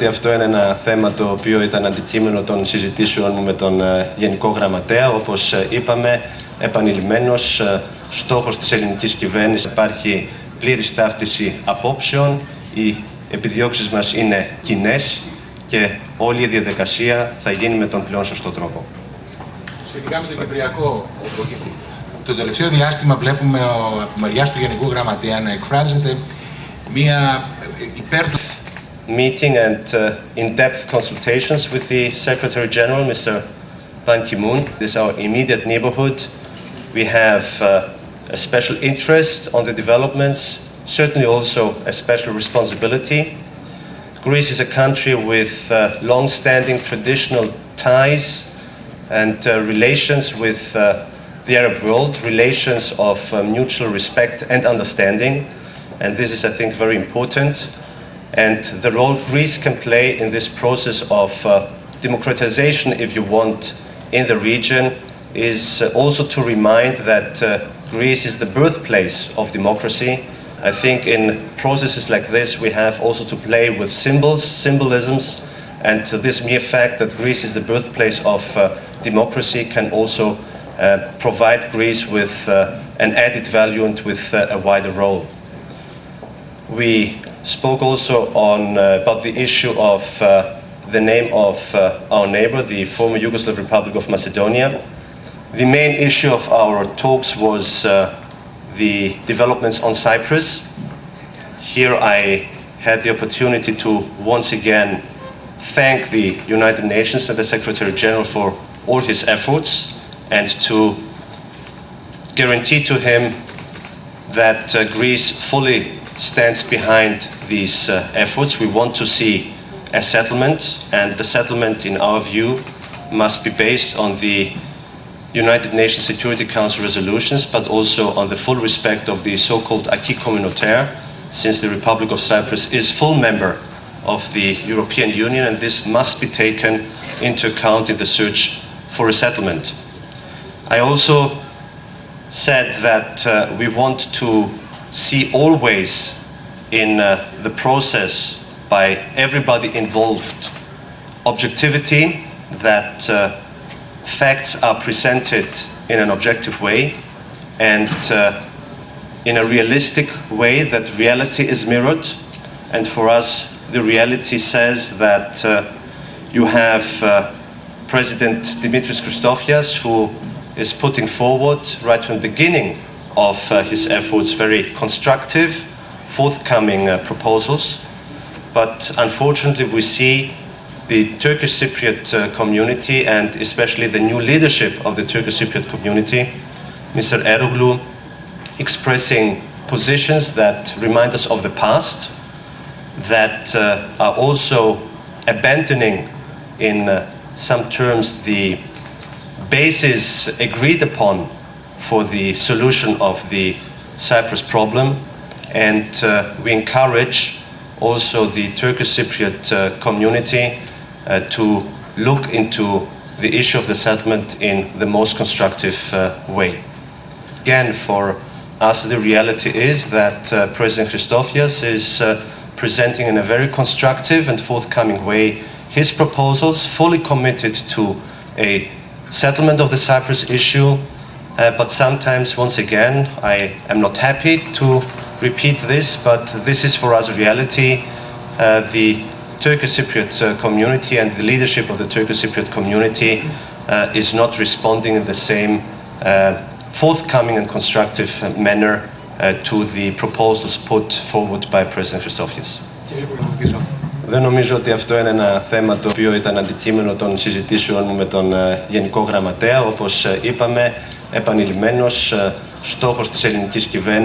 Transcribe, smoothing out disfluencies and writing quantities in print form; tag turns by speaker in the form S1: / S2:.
S1: Αυτό είναι ένα θέμα το οποίο ήταν αντικείμενο των συζητήσεων μου με τον Γενικό Γραμματέα. Όπως είπαμε, επανειλημμένος, στόχος της ελληνικής κυβέρνησης υπάρχει πλήρης ταύτιση απόψεων. Οι επιδιώξεις μας είναι κοινές και όλη η διαδικασία θα γίνει με τον πλέον σωστό τρόπο.
S2: Σχετικά με το Κυπριακό, το τελευταίο διάστημα βλέπουμε από μεριάς του Γενικού Γραμματέα να εκφράζεται μία υπέρ του
S1: meeting and in-depth consultations with the Secretary General, Mr. Ban Ki-moon. This is our immediate neighborhood. We have a special interest on the developments, certainly also a special responsibility. Greece is a country with long-standing traditional ties and relations with the Arab world, relations of mutual respect and understanding, and this is, I think, very important. And the role Greece can play in this process of democratization, if you want, in the region is also to remind that Greece is the birthplace of democracy. I think in processes like this we have also to play with symbolisms, and this mere fact that Greece is the birthplace of democracy can also provide Greece with an added value and with a wider role. We spoke also about the issue of the name of our neighbor, the former Yugoslav Republic of Macedonia. The main issue of our talks was the developments on Cyprus. Here I had the opportunity to once again thank the United Nations and the Secretary General for all his efforts, and to guarantee to him that Greece fully stands behind these efforts. We want to see a settlement, and the settlement, in our view, must be based on the United Nations Security Council resolutions, but also on the full respect of the so-called acquis communautaire, since the Republic of Cyprus is full member of the European Union, and this must be taken into account in the search for a settlement. I also said that we want to see always in the process by everybody involved objectivity, that facts are presented in an objective way and in a realistic way, that reality is mirrored. And for us, the reality says that you have President Dimitris Christofias, who is putting forward right from the beginning of his efforts very constructive, forthcoming proposals. But unfortunately we see the Turkish Cypriot community, and especially the new leadership of the Turkish Cypriot community, Mr. Eroglu, expressing positions that remind us of the past, that are also abandoning in some terms the basis agreed upon for the solution of the Cyprus problem, and we encourage also the Turkish Cypriot community to look into the issue of the settlement in the most constructive way. Again, for us the reality is that President Christofias is presenting in a very constructive and forthcoming way his proposals, fully committed to a settlement of the Cyprus issue, but sometimes, once again, I am not happy to repeat this, but this is for us a reality. The Turkish Cypriot community and the leadership of the Turkish Cypriot community is not responding in the same forthcoming and constructive manner to the proposals put forward by President Christofias. Δεν νομίζω ότι αυτό είναι ένα θέμα το οποίο ήταν αντικείμενο των συζητήσεων μου με τον Γενικό Γραμματέα. Όπως είπαμε, επανειλημμένος, στόχος της ελληνικής κυβέρνησης